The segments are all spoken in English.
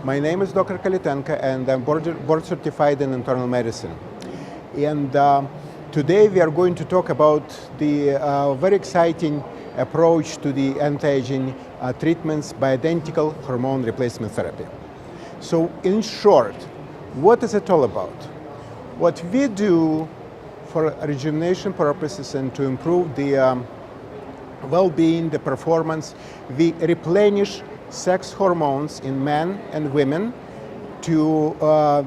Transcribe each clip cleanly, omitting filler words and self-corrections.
My name is Dr. Kalitenko, and I'm board certified in internal medicine. And today we are going to talk about the very exciting approach to the anti-aging treatments, bioidentical hormone replacement therapy. So in short, what is it all about? What we do for rejuvenation purposes and to improve the well-being, the performance, we replenish sex hormones in men and women to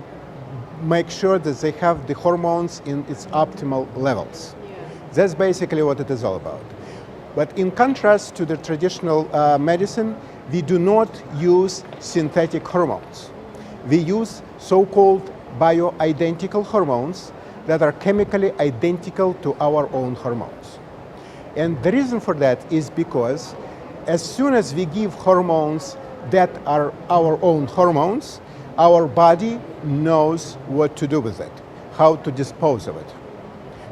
make sure that they have the hormones in its optimal levels. That's basically what it is all about. But in contrast to the traditional medicine, we do not use synthetic hormones. We use so-called bioidentical hormones that are chemically identical to our own hormones. And the reason for that is because as soon as we give hormones that are our own hormones, our body knows what to do with it, how to dispose of it.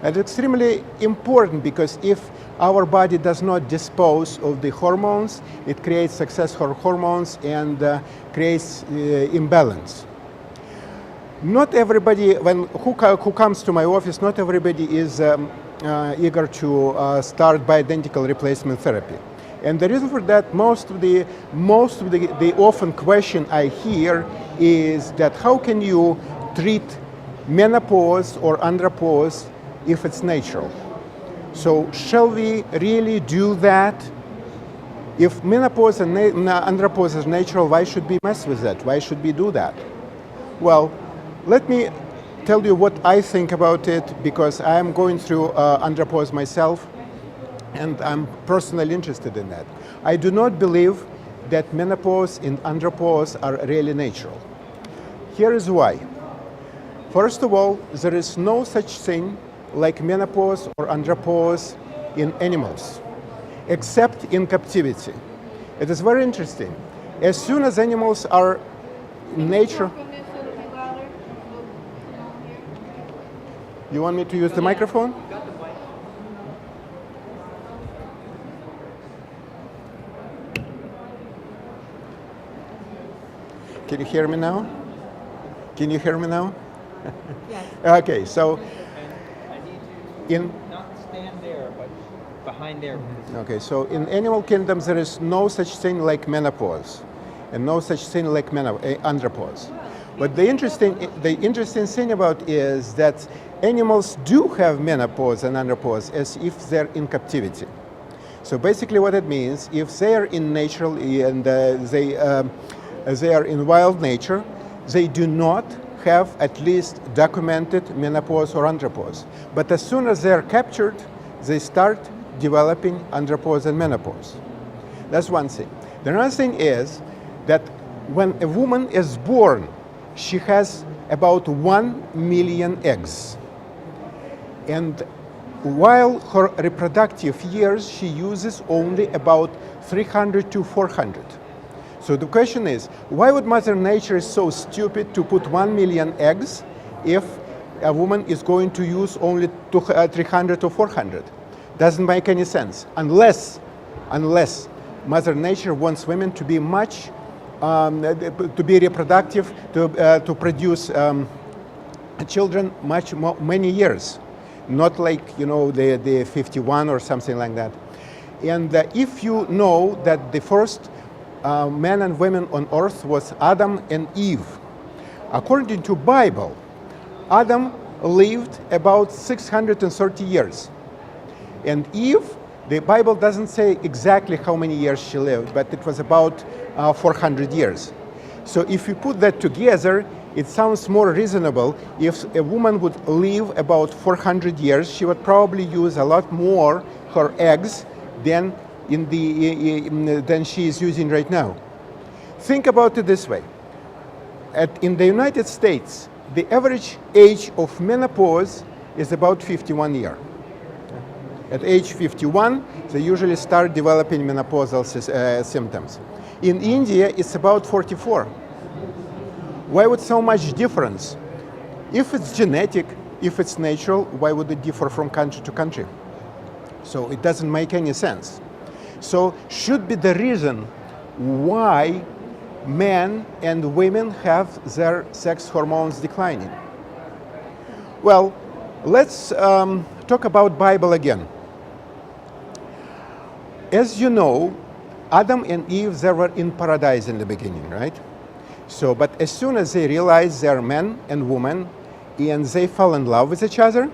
And it's extremely important because if our body does not dispose of the hormones, it creates excess hormones and creates imbalance. Not everybody, who comes to my office, not everybody is eager to start bioidentical replacement therapy. And the reason for that, most of the often question I hear is that how can you treat menopause or andropause if it's natural? So shall we really do that? If menopause and andropause is natural, why should we mess with that? Why should we do that? Well, let me tell you what I think about it, because I am going through andropause myself, and I'm personally interested in that. I do not believe that menopause and andropause are really natural. Here is why. First of all, there is no such thing like menopause or andropause in animals, except in captivity. It is very interesting. As soon as animals are in nature... You want me to use the microphone? Can you hear me now? Can you hear me now? Yes. Okay, so I need to not stand there, but behind there. Okay, so in animal kingdoms there is no such thing like menopause, and no such thing like andropause. But the interesting thing about is that animals do have menopause and andropause as if they're in captivity. So basically what it means, if they are in natural and they are in wild nature, they do not have at least documented menopause or andropause. But as soon as they are captured, they start developing andropause and menopause. That's one thing. The other thing is that when a woman is born, she has about 1 million eggs. And while her reproductive years, she uses only about 300 to 400. So the question is, why would Mother Nature is so stupid to put 1 million eggs if a woman is going to use only 300 to 400? Doesn't make any sense, unless Mother Nature wants women to be to be reproductive, to produce children many years, not like the 51 or something like that. And if you know that the first men and women on earth was Adam and Eve. According to Bible, Adam lived about 630 years. And Eve, the Bible doesn't say exactly how many years she lived, but it was about 400 years. So if you put that together, it sounds more reasonable. If a woman would live about 400 years, she would probably use a lot more her eggs than she is using right now. Think about it this way. In the United States, the average age of menopause is about 51 years. At age 51, they usually start developing menopausal symptoms. In India, it's about 44. Why would so much difference? If it's genetic, if it's natural, why would it differ from country to country? So it doesn't make any sense. So should be the reason why men and women have their sex hormones declining? Well, let's talk about Bible again. As you know, Adam and Eve, they were in paradise in the beginning, right? So, but as soon as they realized they're men and women and they fell in love with each other,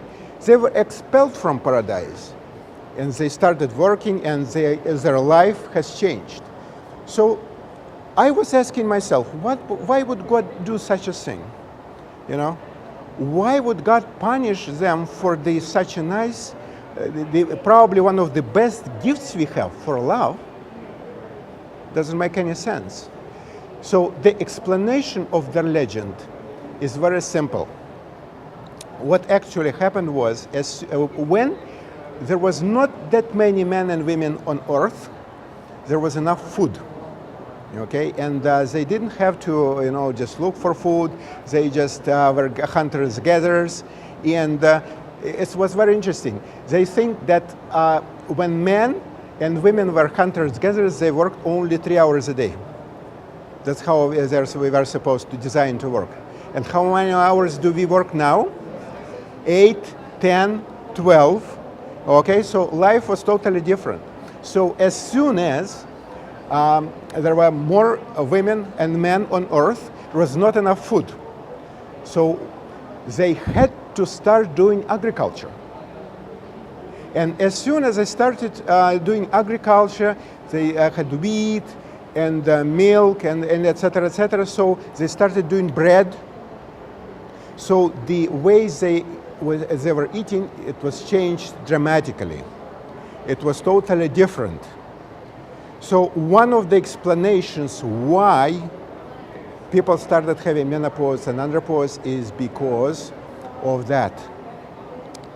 they were expelled from paradise. And they started working and their life has changed. So I was asking myself, why would God do such a thing? You know, why would God punish them for such a nice, probably one of the best gifts we have for love? Doesn't make any sense. So the explanation of the legend is very simple. What actually happened was, when there was not that many men and women on earth, there was enough food. Okay, and they didn't have to, just look for food. They just were hunters gatherers, and it was very interesting. They think that when men and women were hunters gatherers, they worked only 3 hours a day. That's how we were supposed to design to work. And how many hours do we work now? 8, 10, 12. Okay, so life was totally different. So as soon as there were more women and men on earth, there was not enough food. So they had to start doing agriculture. And as soon as they started doing agriculture, they had wheat and milk and et cetera, so they started doing bread. So the ways they were eating, it was changed dramatically. It was totally different. So one of the explanations why people started having menopause and andropause is because of that.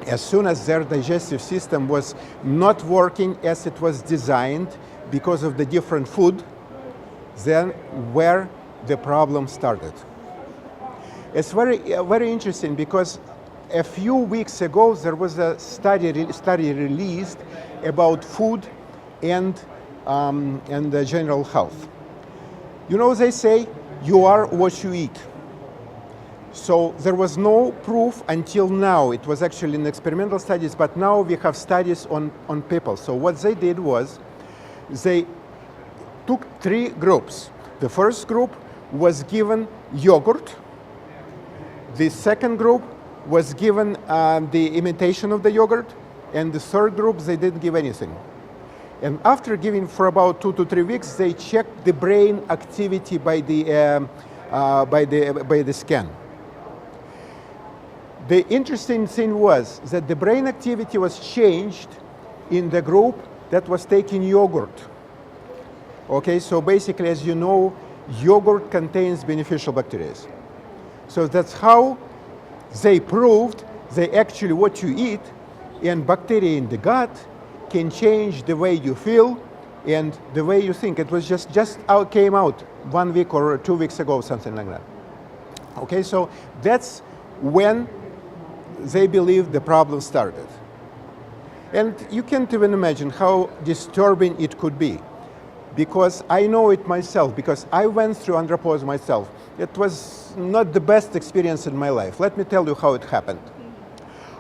As soon as their digestive system was not working as it was designed because of the different food, then where the problem started. It's very interesting because a few weeks ago there was a study released about food and general health. They say you are what you eat. So there was no proof until now. It was actually in experimental studies, but now we have studies on people. So what they did was they took 3 groups. The first group was given yogurt. The second group was given the imitation of the yogurt. And the third group, they didn't give anything. And after giving for about 2 to 3 weeks, they checked the brain activity by the scan. The interesting thing was that the brain activity was changed in the group that was taking yogurt. Okay, so basically, as you know, yogurt contains beneficial bacteria. So that's how they proved that actually what you eat and bacteria in the gut can change the way you feel and the way you think. It was just came out 1 week or 2 weeks ago, something like that. Okay, so that's when they believe the problem started. And you can't even imagine how disturbing it could be, because I know it myself, because I went through andropause myself. It was not the best experience in my life. Let me tell you how it happened.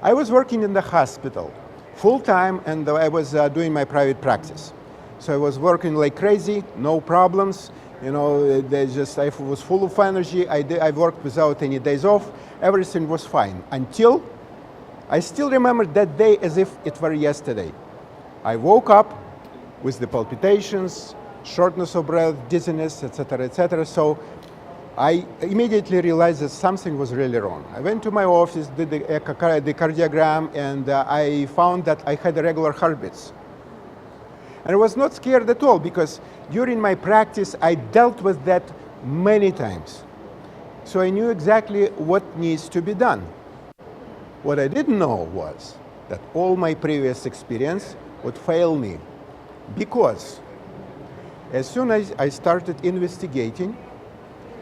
I was working in the hospital full-time, and I was doing my private practice. So I was working like crazy, no problems. I was full of energy. I worked without any days off. Everything was fine until I still remember that day as if it were yesterday. I woke up with the palpitations, shortness of breath, dizziness, etc., etc. So I immediately realized that something was really wrong. I went to my office, did the cardiogram, and I found that I had irregular heartbeats. And I was not scared at all, because during my practice, I dealt with that many times. So I knew exactly what needs to be done. What I didn't know was that all my previous experience would fail me, because as soon as I started investigating,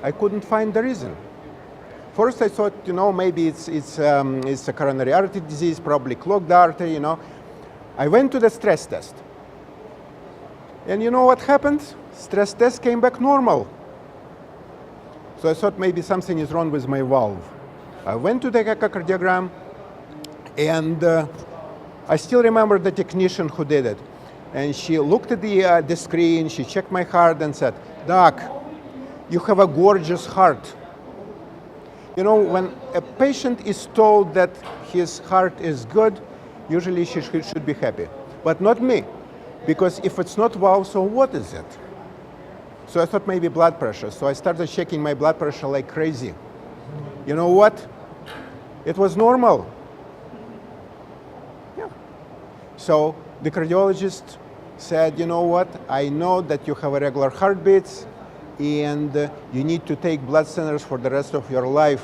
I couldn't find the reason. First, I thought, maybe it's a coronary artery disease, probably clogged artery. I went to the stress test. And you know what happened? Stress test came back normal. So I thought maybe something is wrong with my valve. I went to take a echocardiogram, and I still remember the technician who did it. And she looked at the screen, she checked my heart and said, "Doc, you have a gorgeous heart." You know, when a patient is told that his heart is good, usually she should be happy. But not me, because if it's not valve, so what is it? So I thought maybe blood pressure. So I started checking my blood pressure like crazy. You know what? It was normal. Yeah. So the cardiologist said, you know what? I know that you have irregular heartbeats, and you need to take blood thinners for the rest of your life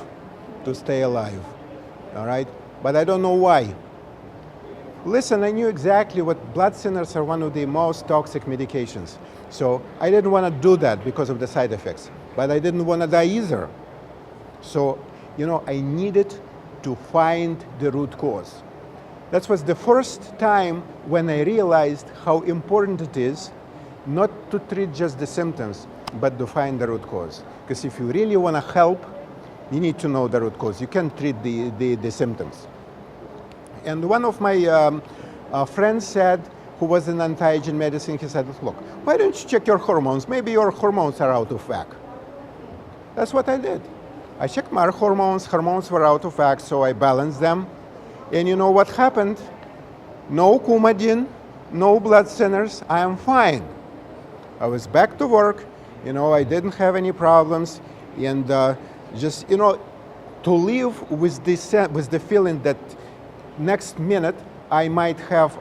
to stay alive. All right? But I don't know why. Listen, I knew exactly what blood thinners are one of the most toxic medications. So I didn't want to do that because of the side effects. But I didn't want to die either. So, you know, I needed to find the root cause. That was the first time when I realized how important it is not to treat just the symptoms, but to find the root cause. Because if you really want to help, you need to know the root cause. You can't treat the symptoms. And one of my friends said, who was in anti-aging medicine, he said, look, why don't you check your hormones? Maybe your hormones are out of whack. That's what I did. I checked my hormones. Hormones were out of whack, so I balanced them. And you know what happened? No Coumadin, no blood thinners. I am fine. I was back to work. You know, I didn't have any problems. And just, you know, to live with the feeling that next minute I might have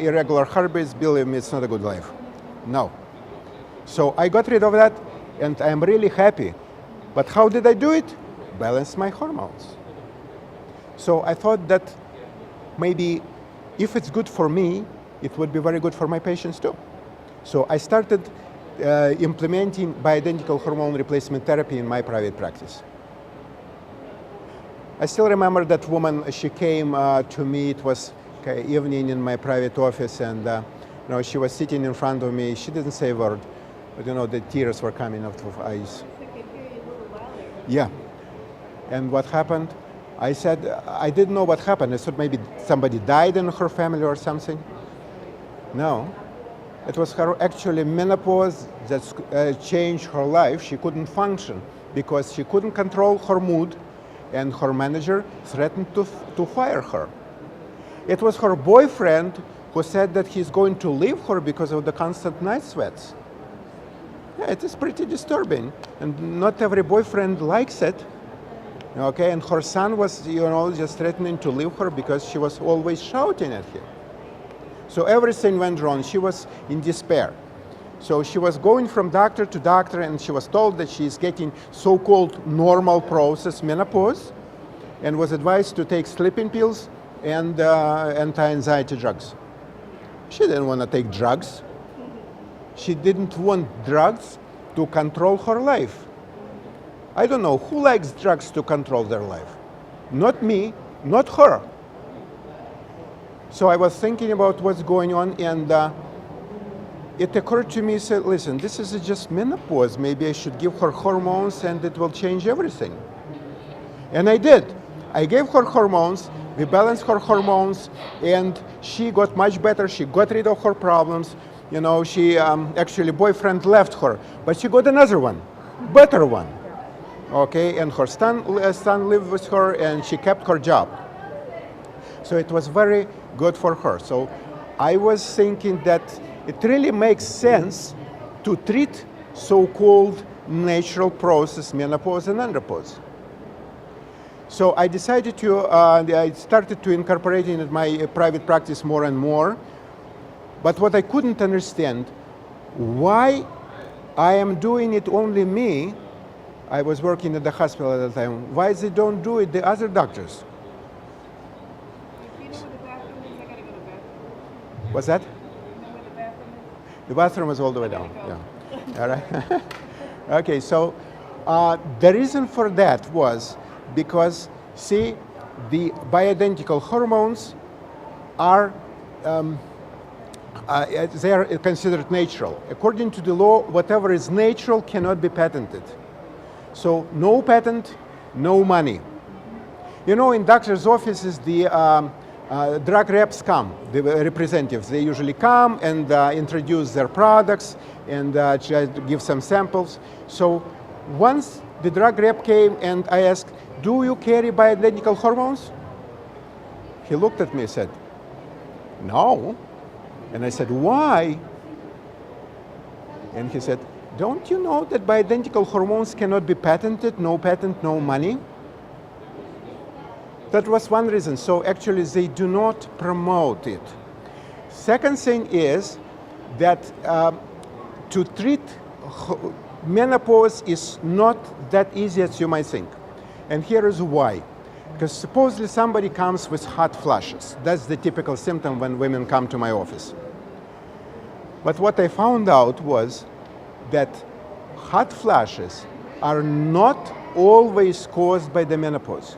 irregular heartbeats, believe me, it's not a good life. No. So I got rid of that, and I'm really happy. But how did I do it? Balance my hormones. So I thought that maybe if it's good for me, it would be very good for my patients too. So I started implementing bioidentical hormone replacement therapy in my private practice. I still remember that woman. She came to me. It was evening in my private office, and you know, she was sitting in front of me. She didn't say a word, but you know, the tears were coming out of her eyes. Yeah. And what happened? I said, I didn't know what happened. I thought maybe somebody died in her family or something. No. It was her actually menopause that changed her life. She couldn't function because she couldn't control her mood, and her manager threatened to fire her. It was her boyfriend who said that he's going to leave her because of the constant night sweats. Yeah, it is pretty disturbing, and not every boyfriend likes it. Okay, and her son was, you know, just threatening to leave her because she was always shouting at him. So everything went wrong. She was in despair. So she was going from doctor to doctor, and she was told that she's getting so-called normal process menopause, and was advised to take sleeping pills and anti-anxiety drugs. She didn't want to take drugs. She didn't want drugs to control her life. I don't know who likes drugs to control their life. Not me, not her. So I was thinking about what's going on, and it occurred to me, said, listen, this is just menopause. Maybe I should give her hormones and it will change everything. And I did. I gave her hormones, we balanced her hormones, and she got much better. She got rid of her problems. You know, she actually, boyfriend left her, but she got another one, better one. Okay, and her son lived with her, and she kept her job. So it was very good for her. So I was thinking that it really makes sense to treat so-called natural process, menopause and andropause. So I decided to, I started to incorporate it in my private practice more and more. But what I couldn't understand, why I am doing it only me. I was working at the hospital at the time. Why they don't do it the other doctors? You know where the bathroom is? I gotta go to the bathroom. What's that? You know where the bathroom is? The bathroom is all the way down. Yeah. All right. Okay. So the reason for that was because, see, the bioidentical hormones are they are considered natural. According to the law, whatever is natural cannot be patented. So no patent, no money. You know, in doctors' offices, the drug reps come, the representatives. They usually come and introduce their products and try to give some samples. So once the drug rep came and I asked, do you carry bioidentical hormones? He looked at me and said, no. And I said, why? And he said, don't you know that bioidentical hormones cannot be patented? No patent, no money. That was one reason. So actually they do not promote it. Second thing is that to treat menopause is not that easy as you might think. And here is why. Because supposedly somebody comes with hot flashes. That's the typical symptom when women come to my office. But what I found out was that hot flashes are not always caused by the menopause.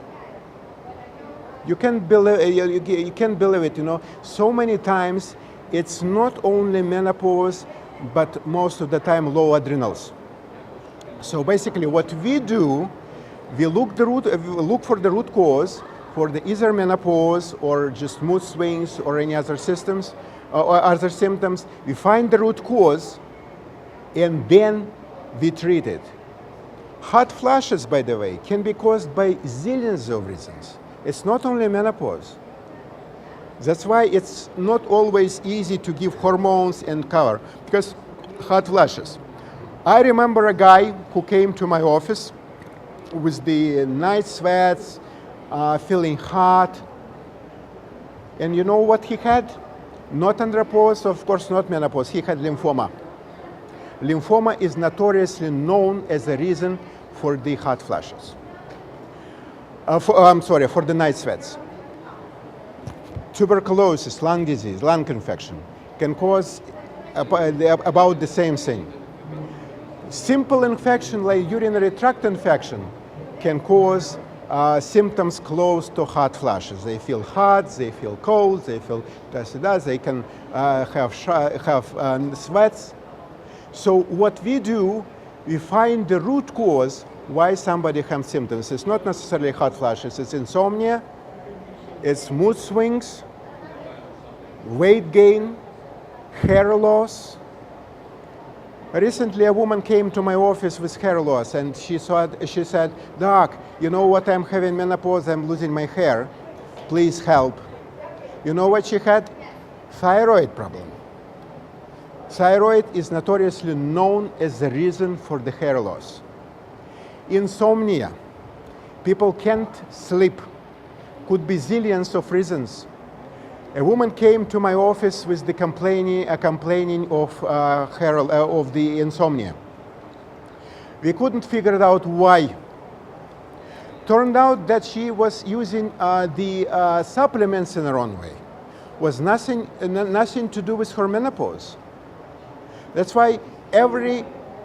You can't believe it, you know. So many times it's not only menopause, but most of the time low adrenals. So basically what we do, we look for the root cause for the either menopause or just mood swings or any other symptoms. We find the root cause and then we treat it. Hot flashes, by the way, can be caused by zillions of reasons. It's not only menopause. That's why it's not always easy to give hormones and cover, because hot flashes. I remember a guy who came to my office with the night sweats, feeling hot. And you know what he had? Not andropause, of course not menopause, he had lymphoma. Lymphoma is notoriously known as a reason for the hot flashes. For the night sweats. Tuberculosis, lung disease, lung infection can cause about the same thing. Simple infection like urinary tract infection can cause symptoms close to hot flashes. They feel hot, they feel cold, they feel this, they can have sweats. So what we do, we find the root cause why somebody has symptoms. It's not necessarily hot flashes, it's insomnia, it's mood swings, weight gain, hair loss. Recently a woman came to my office with hair loss and she said, Doc, you know what, I'm having menopause, I'm losing my hair, please help. You know what she had? Thyroid problem. Thyroid is notoriously known as the reason for the hair loss. Insomnia. People can't sleep. Could be zillions of reasons. A woman came to my office with the complaining of of the insomnia. We couldn't figure out why. Turned out that she was using the supplements in the wrong way. Was nothing to do with her menopause. That's why every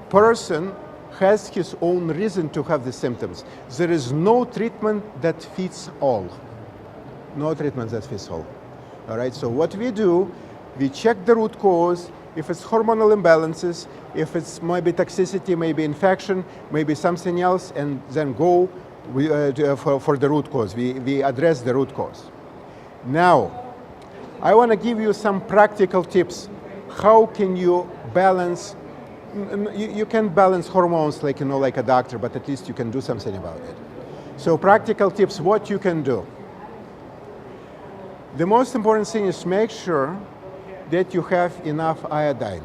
person has his own reason to have the symptoms. There is no treatment that fits all. No treatment that fits all. All right, so what we do, we check the root cause. If it's hormonal imbalances, if it's maybe toxicity, maybe infection, maybe something else, and then go for the root cause. We address the root cause. Now, I want to give you some practical tips. How can you balance? You can balance hormones like a doctor, but at least you can do something about it. So practical tips, what you can do. The most important thing is make sure that you have enough iodine.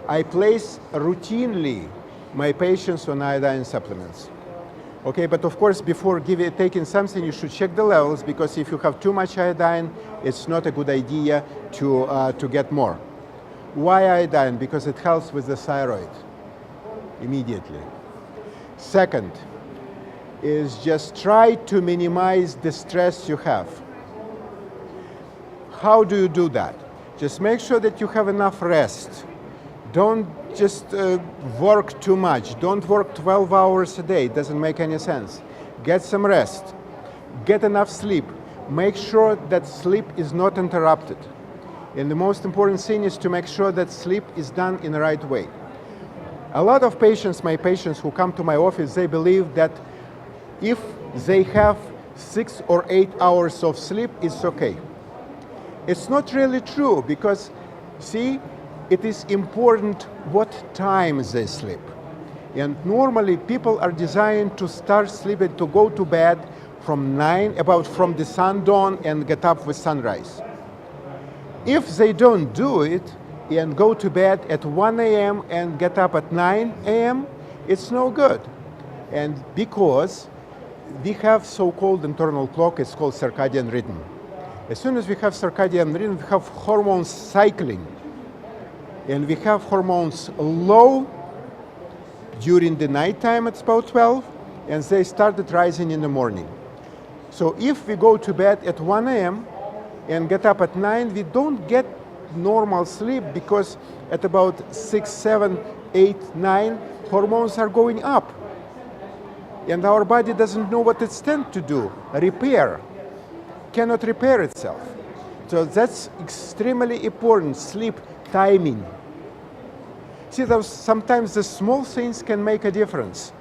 I place routinely my patients on iodine supplements. Okay, but of course before taking something you should check the levels, because if you have too much iodine, it's not a good idea to get more. Why iodine? Because it helps with the thyroid immediately. Second is just try to minimize the stress you have. How do you do that? Just make sure that you have enough rest. Don't just work too much. Don't work 12 hours a day. It doesn't make any sense. Get some rest. Get enough sleep. Make sure that sleep is not interrupted. And the most important thing is to make sure that sleep is done in the right way. A lot of patients, my patients who come to my office, they believe that if they have 6 or 8 hours of sleep, it's okay. It's not really true because, see, it is important what time they sleep. And normally people are designed to start sleeping, to go to bed from from the sun dawn and get up with sunrise. If they don't do it and go to bed at 1 a.m. and get up at 9 a.m., it's no good. And because we have so-called internal clock, it's called circadian rhythm. As soon as we have circadian rhythm, we have hormones cycling. And we have hormones low during the nighttime at about 12, and they started rising in the morning. So if we go to bed at 1 a.m. and get up at 9, we don't get normal sleep because at about 6, 7, 8, 9, hormones are going up. And our body doesn't know what it's tend to do, repair, cannot repair itself. So that's extremely important, sleep timing. See, sometimes the small things can make a difference.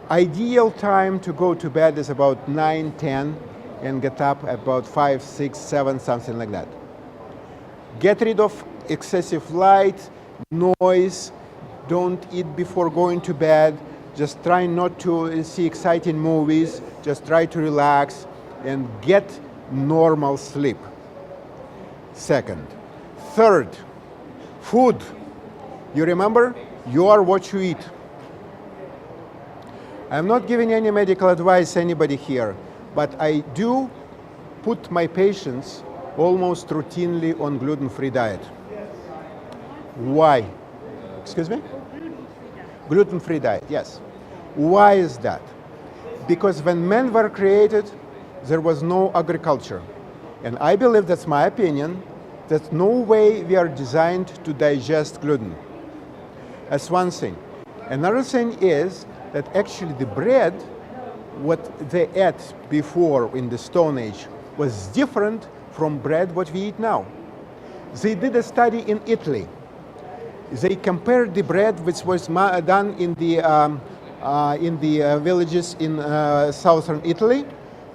Ideal time to go to bed is about 9, 10, and get up about 5, 6, 7, something like that. Get rid of excessive light, noise, don't eat before going to bed, just try not to see exciting movies, just try to relax and get normal sleep. Second. Third, food. You remember, you are what you eat. I'm not giving any medical advice to anybody here, but I do put my patients almost routinely on gluten-free diet. Why? Excuse me? Gluten-free diet, yes. Why is that? Because when men were created, there was no agriculture. And I believe, that's my opinion, that no way we are designed to digest gluten. That's one thing. Another thing is that actually the bread, what they ate before in the Stone Age, was different from bread what we eat now. They did a study in Italy. They compared the bread which was done in the villages in southern Italy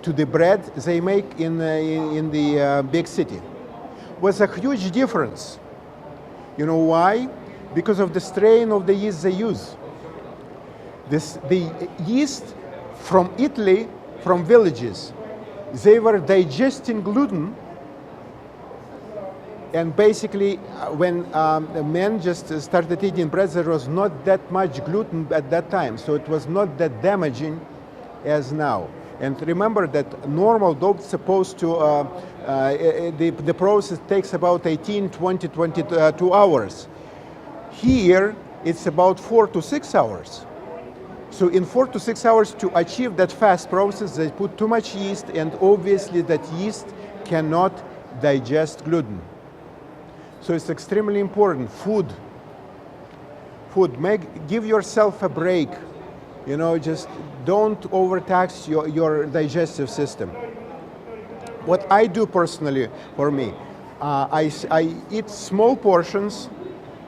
to the bread they make in the big city. Was a huge difference. You know why? Because of the strain of the yeast they use. The yeast from Italy, from villages, they were digesting gluten, and basically when the men just started eating bread, there was not that much gluten at that time, so it was not that damaging as now. And remember that normal dough is supposed to, the process takes about 18, 20, 22 hours. Here, it's about 4 to 6 hours. So in 4 to 6 hours to achieve that fast process, they put too much yeast, and obviously that yeast cannot digest gluten. So it's extremely important. Food. Give yourself a break. You know, just don't overtax your digestive system. What I do personally, for me, I eat small portions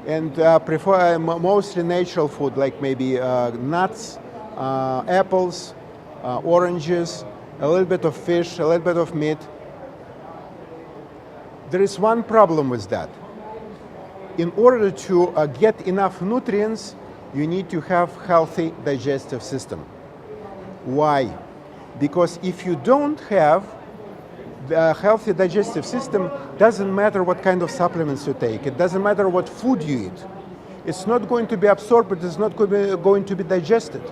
and prefer mostly natural food, like maybe nuts, apples, oranges, a little bit of fish, a little bit of meat. There is one problem with that. In order to get enough nutrients, you need to have healthy digestive system. Why? Because if you don't have the healthy digestive system, doesn't matter what kind of supplements you take. It doesn't matter what food you eat. It's not going to be absorbed, it's not going to be digested.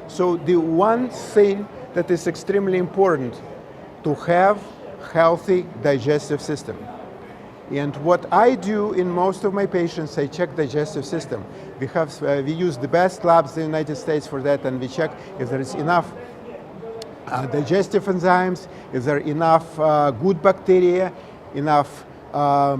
So the one thing that is extremely important, to have healthy digestive system. And what I do in most of my patients, I check digestive system. We use the best labs in the United States for that, and we check if there is enough digestive enzymes, if there are enough good bacteria, enough the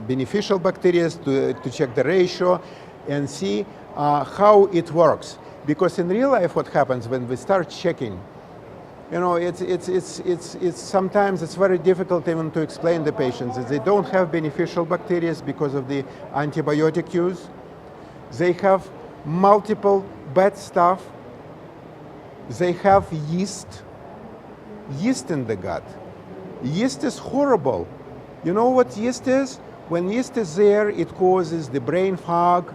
beneficial bacteria to check the ratio and see how it works. Because in real life, what happens when we start checking You know, it's sometimes it's very difficult even to explain the patients that they don't have beneficial bacteria because of the antibiotic use. They have multiple bad stuff. They have yeast in the gut. Yeast is horrible. You know what yeast is? When yeast is there, it causes the brain fog,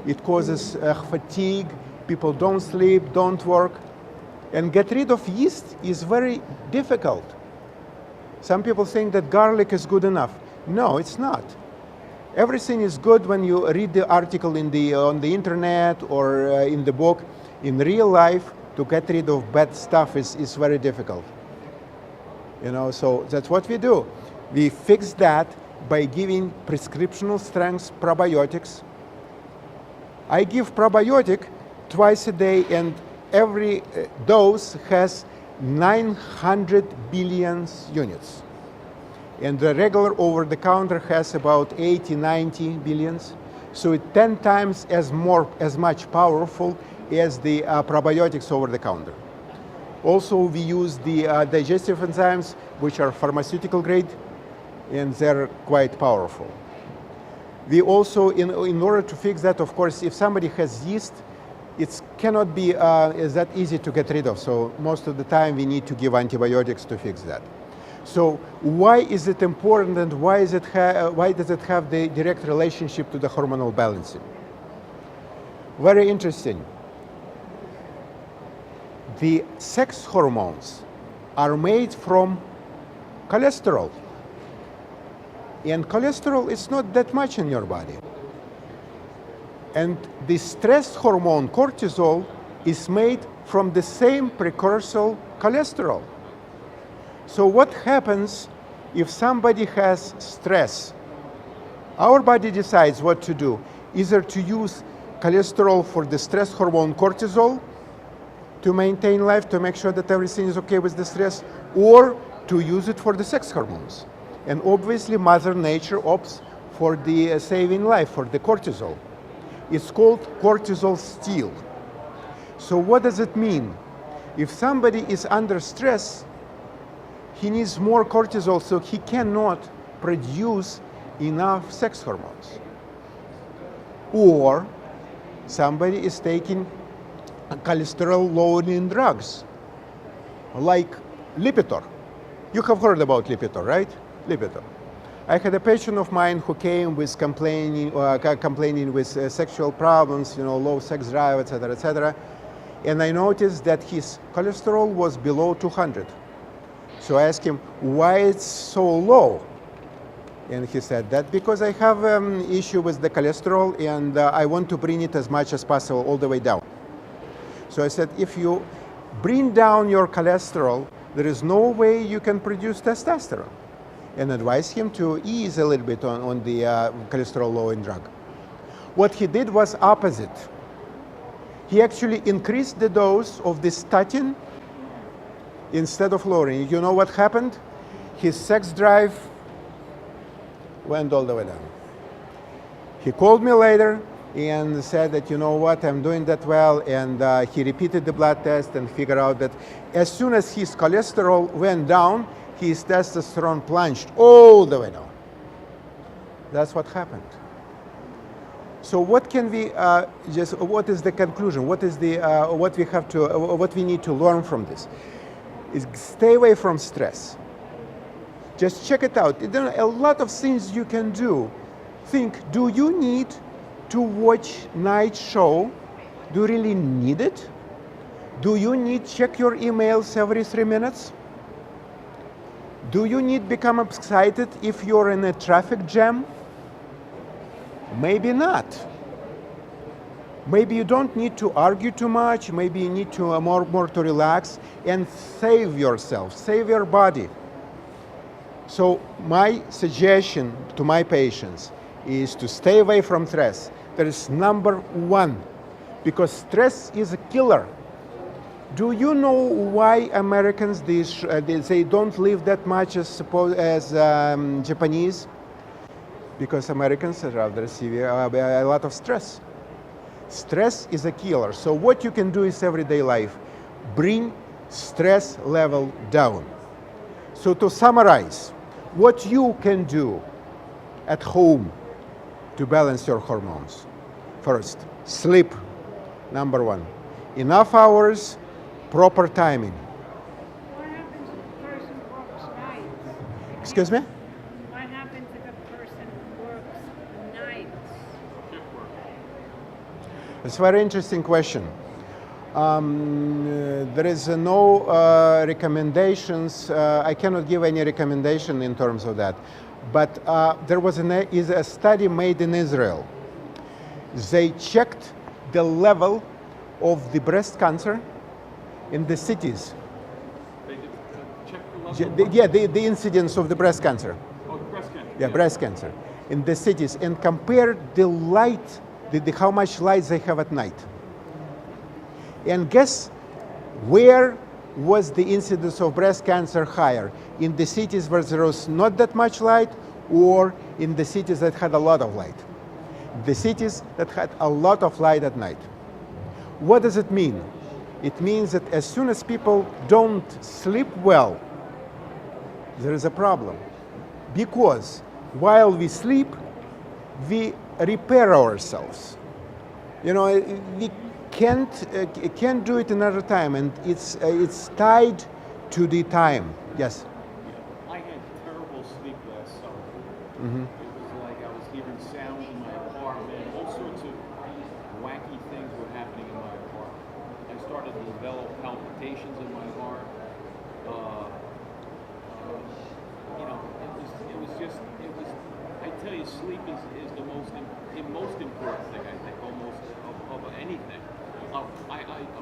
it causes fatigue, people don't sleep, don't work. And get rid of yeast is very difficult. Some people think that garlic is good enough. No, it's not. Everything is good when you read the article on the internet or in the book. In real life, to get rid of bad stuff is very difficult. You know, so that's what we do. We fix that by giving prescriptional strength probiotics. I give probiotic twice a day, and every dose has 900 billion units. And the regular over-the-counter has about 80, 90 billions. So it's 10 times as much powerful as the probiotics over-the-counter. Also, we use the digestive enzymes, which are pharmaceutical grade, and they're quite powerful. We also, in order to fix that, of course, if somebody has yeast, it cannot be that easy to get rid of. So most of the time, we need to give antibiotics to fix that. So why is it important, and why does it have the direct relationship to the hormonal balancing? Very interesting. The sex hormones are made from cholesterol. And cholesterol is not that much in your body. And the stress hormone, cortisol, is made from the same precursor, cholesterol. So what happens if somebody has stress? Our body decides what to do. Either to use cholesterol for the stress hormone, cortisol, to maintain life, to make sure that everything is okay with the stress, or to use it for the sex hormones. And obviously, Mother Nature opts for the saving life, for the cortisol. It's called cortisol steal. So what does it mean? If somebody is under stress, he needs more cortisol, so he cannot produce enough sex hormones. Or somebody is taking cholesterol-lowering drugs, like Lipitor. You have heard about Lipitor, right? Lipitor. I had a patient of mine who came with complaining with sexual problems, you know, low sex drive, etc., etc. And I noticed that his cholesterol was below 200. So I asked him, why it's so low? And he said that because I have an issue with the cholesterol, and I want to bring it as much as possible all the way down. So I said, if you bring down your cholesterol, there is no way you can produce testosterone. And advised him to ease a little bit on the cholesterol-lowering drug. What he did was opposite. He actually increased the dose of the statin instead of lowering. You know what happened? His sex drive went all the way down. He called me later and said that, you know what, I'm doing that well, and he repeated the blood test and figured out that as soon as his cholesterol went down, his testosterone plunged all the way down. That's what happened. So what can we what is the conclusion? What is the what we need to learn from this? Is stay away from stress. Just check it out. There are a lot of things you can do. Think, do you need to watch night show? Do you really need it? Do you need check your emails every 3 minutes? Do you need become excited if you're in a traffic jam? Maybe not. Maybe you don't need to argue too much. Maybe you need to more to relax and save yourself, save your body. So my suggestion to my patients is to stay away from stress. That is number one, because stress is a killer. Do you know why Americans they don't live that much as Japanese? Because Americans rather receive a lot of stress. Stress is a killer. So what you can do is everyday life. Bring stress level down. So to summarize, what you can do at home to balance your hormones. First, sleep, number one. Enough hours, proper timing. What happens if a person works nights? Excuse me? What happens if a person works nights? It's a very interesting question. There is no recommendations. I cannot give any recommendation in terms of that. But there was a study made in Israel. They checked the level of the breast cancer in the cities. They check the level. Yeah, the incidence of the breast cancer. Oh, the breast cancer. Yeah, breast cancer in the cities, and compared the light, how much light they have at night. And guess where was the incidence of breast cancer higher? In the cities where there was not that much light, or in the cities that had a lot of light? The cities that had a lot of light at night. What does it mean? It means that as soon as people don't sleep well, there is a problem. Because while we sleep, we repair ourselves. You know, we can't do it another time, and it's tied to the time. Yes. I had terrible sleep last summer. Mm-hmm. It was like I was hearing sounds in my apartment. All sorts of wacky things were happening in my apartment. I started to develop palpitations in my heart. You know, it was. I tell you, sleep is the most important thing, I think, almost of anything. I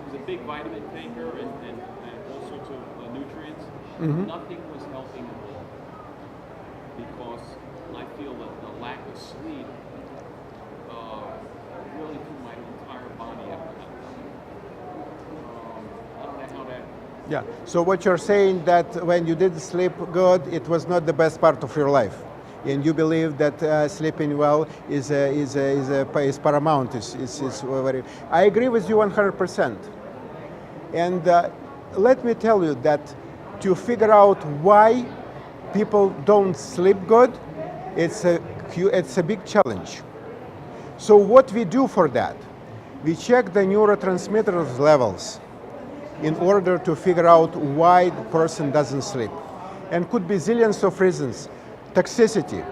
was a big vitamin taker and all sorts of nutrients. Mm-hmm. Nothing was helping at all because I feel that the lack of sleep really threw my entire body up. I don't know how that. Yeah. So what you're saying that when you didn't sleep good, it was not the best part of your life, and you believe that sleeping well is paramount. Is very. I agree with you 100%. And let me tell you that to figure out why people don't sleep good, it's a big challenge. So what we do for that, we check the neurotransmitters levels in order to figure out why the person doesn't sleep. And could be zillions of reasons. Toxicity.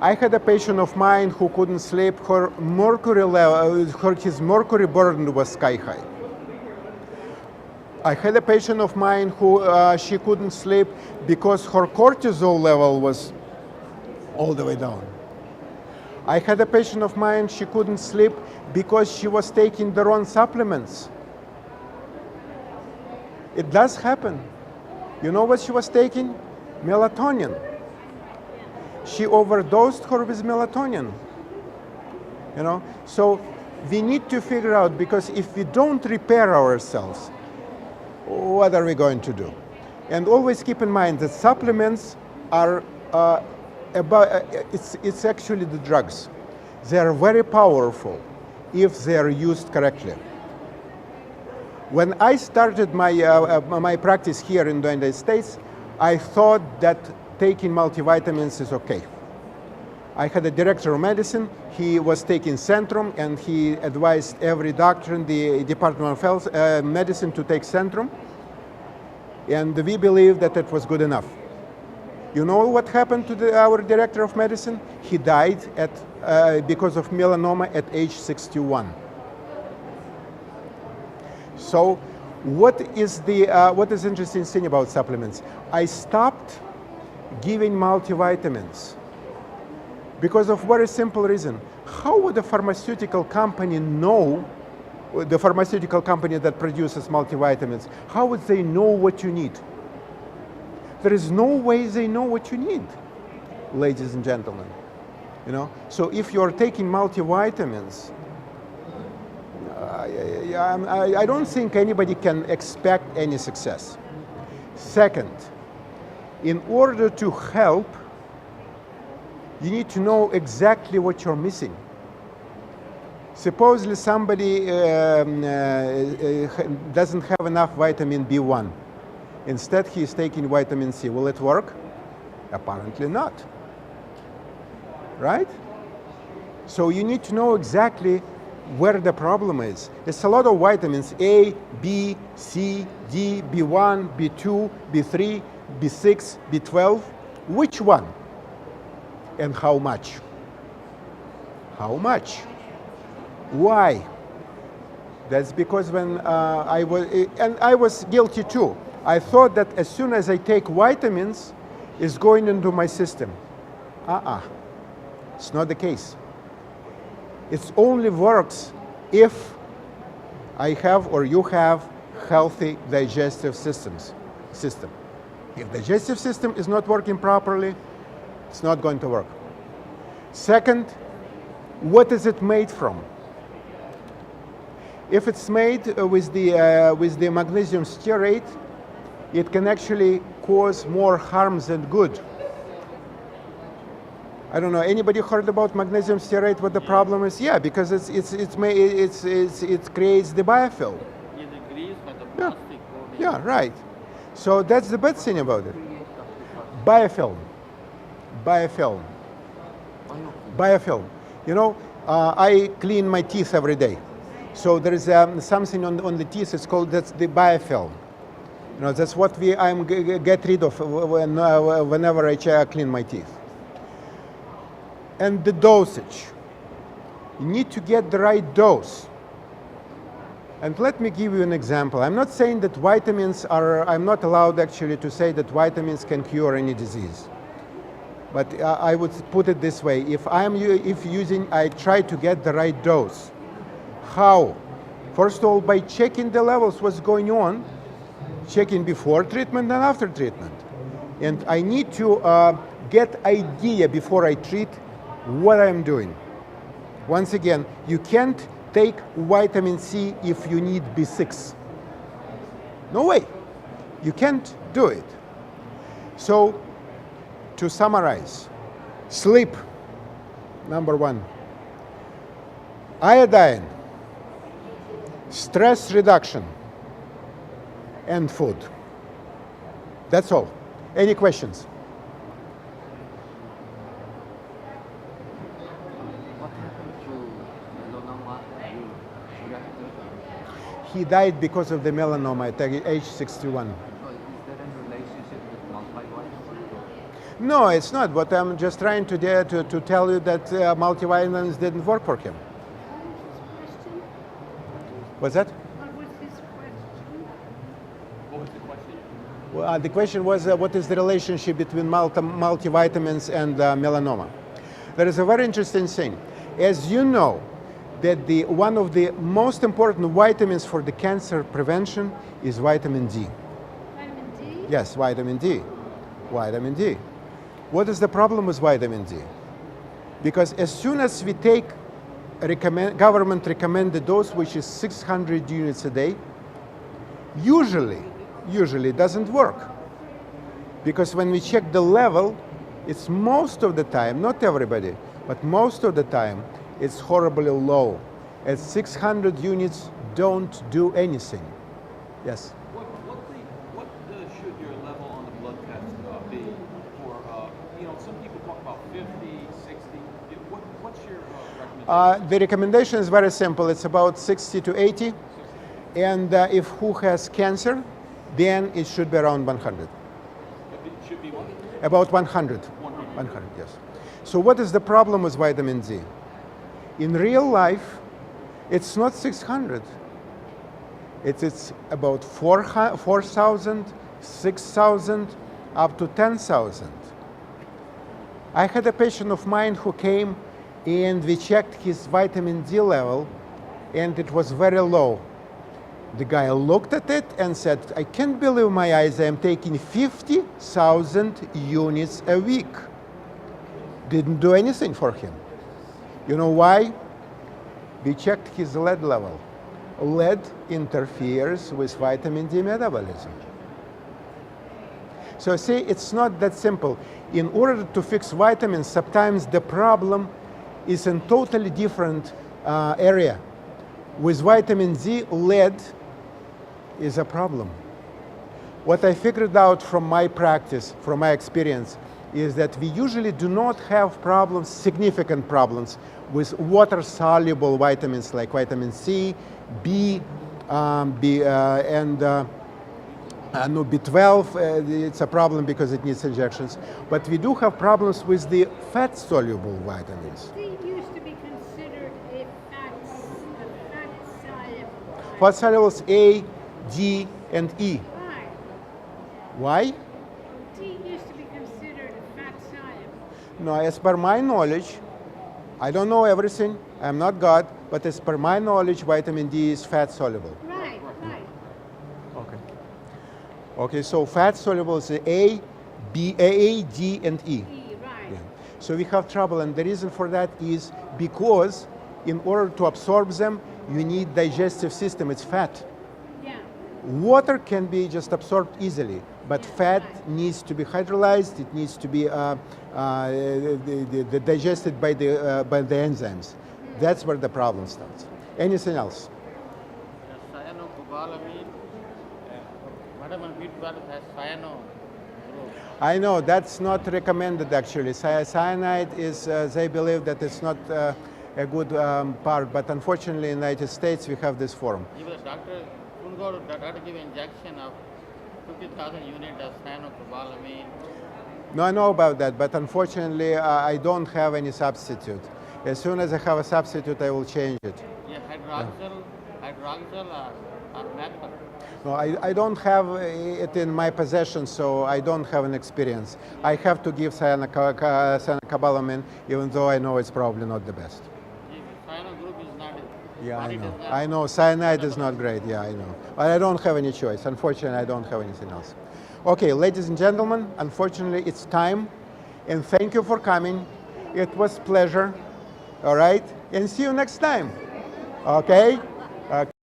I had a patient of mine who couldn't sleep. Her mercury level, his mercury burden was sky high. I had a patient of mine who she couldn't sleep because her cortisol level was all the way down. I had a patient of mine, she couldn't sleep because she was taking the wrong supplements. It does happen. You know what she was taking? Melatonin. She overdosed her with melatonin. You know, so we need to figure out, because if we don't repair ourselves, what are we going to do? And always keep in mind that supplements are it's actually the drugs. They are very powerful if they are used correctly. When I started my practice here in the United States, I thought that taking multivitamins is okay. I had a director of medicine. He was taking Centrum, and he advised every doctor in the Department of Health Medicine to take Centrum. And we believed that it was good enough. You know what happened to our director of medicine? He died because of melanoma at age 61. So what is the interesting thing about supplements? I stopped giving multivitamins because of very simple reason. How would a pharmaceutical company know, the pharmaceutical company that produces multivitamins, how would they know what you need? There is no way they know what you need, ladies and gentlemen. You know, so if you're taking multivitamins, I don't think anybody can expect any success. Second, in order to help, you need to know exactly what you're missing. Supposedly somebody doesn't have enough vitamin B1. Instead, he is taking vitamin C. Will it work? Apparently not. Right? So you need to know exactly where the problem is. It's a lot of vitamins: A, B, C, D, B1, B2, B3, B6, B12. Which one? And how much? How much? Why? That's because when I was guilty too. I thought that as soon as I take vitamins, it's going into my system. It's not the case. It only works if I have or you have healthy digestive system. If digestive system is not working properly, it's not going to work. Second, what is it made from? If it's made with the magnesium stearate, it can actually cause more harm than good. I don't know. Anybody heard about magnesium stearate? What the problem is? Yeah, because it creates the biofilm. It agrees with the Yeah. plastic coating. Yeah, right. So that's the bad thing about it. Biofilm. Biofilm. Biofilm. You know, I clean my teeth every day. So there is something on the teeth. It's called that's the biofilm. You know, that's what get rid of whenever I clean my teeth. And the dosage. You need to get the right dose. And let me give you an example. I'm not saying that vitamins are, I'm not allowed actually to say that vitamins can cure any disease. But I would put it this way. If I try to get the right dose. How? First of all, by checking the levels, what's going on, checking before treatment and after treatment. And I need to get idea before I treat what I'm doing. Once again, you can't take vitamin C if you need B6. No way. You can't do it. So, to summarize, sleep, number one. Iodine, stress reduction, and food. That's all. Any questions? What happened to melanoma? He died because of the melanoma at age 61. So is there a relationship with multivitamins? No, it's not, but I'm just trying to tell you that multivitamins didn't work for him. What's that? What was his question? What was the question? Well, the question was, what is the relationship between multivitamins and melanoma? There is a very interesting thing. As you know, that one of the most important vitamins for the cancer prevention is vitamin D. Vitamin D? Yes, vitamin D. Vitamin D. What is the problem with vitamin D? Because as soon as we take government recommended dose, which is 600 units a day, usually it doesn't work. Because when we check the level, it's most of the time, not everybody, but most of the time, it's horribly low. At 600 units, don't do anything. Yes? What should your level on the blood test be for, some people talk about 50, 60. What's your recommendation? The recommendation is very simple. It's about 60 to 80. And if who has cancer, then it should be around 100. It should be what? About 100. 100, yes. So what is the problem with vitamin D? In real life, it's not 600. It's about 4,000, 6,000, up to 10,000. I had a patient of mine who came and we checked his vitamin D level and it was very low. The guy looked at it and said, I can't believe my eyes, I'm taking 50,000 units a week. Didn't do anything for him. You know why? We checked his lead level. Lead interferes with vitamin D metabolism. So see, it's not that simple. In order to fix vitamins, sometimes the problem is in totally different area. With vitamin D, lead is a problem. What I figured out from my practice, from my experience, is that we usually do not have problems, significant problems, with water-soluble vitamins like vitamin C, B, and no, B12, it's a problem because it needs injections. But we do have problems with the fat-soluble vitamins. They used to be considered a fat soluble. Fat-soluble is A, D, and E. Why? Why? D used to be considered a fat soluble. No, as per my knowledge, I don't know everything, I'm not God, but as per my knowledge, vitamin D is fat-soluble. Right, right. Okay. Okay, so fat-soluble is A, B, A, D, and E. E, right. Yeah. So we have trouble, and the reason for that is because in order to absorb them, you need digestive system, it's fat. Yeah. Water can be just absorbed easily, but fat needs to be hydrolyzed, it needs to be digested by the enzymes. That's where the problem starts. Anything else? Cyanocobalamin, vitamin B12 has cyano group. I know that's not recommended actually. Cyanide is, they believe that it's not a good part, but unfortunately in the United States we have this form. Even the doctor couldn't go to the doctor give injection of 50,000 units of cyanocobalamin. No, I know about that, but unfortunately I don't have any substitute. As soon as I have a substitute, I will change it. Yeah, hydroxyl or methyl. No, I don't have it in my possession, so I don't have an experience. I have to give cyanocobalamin, even though I know it's probably not the best. Cyano group is not. Yeah, what I it know. is not. I know cyanide is not great. Yeah, I know. But I don't have any choice. Unfortunately, I don't have anything else. Okay, ladies and gentlemen, unfortunately, it's time. And thank you for coming. It was a pleasure. All right? And see you next time. Okay?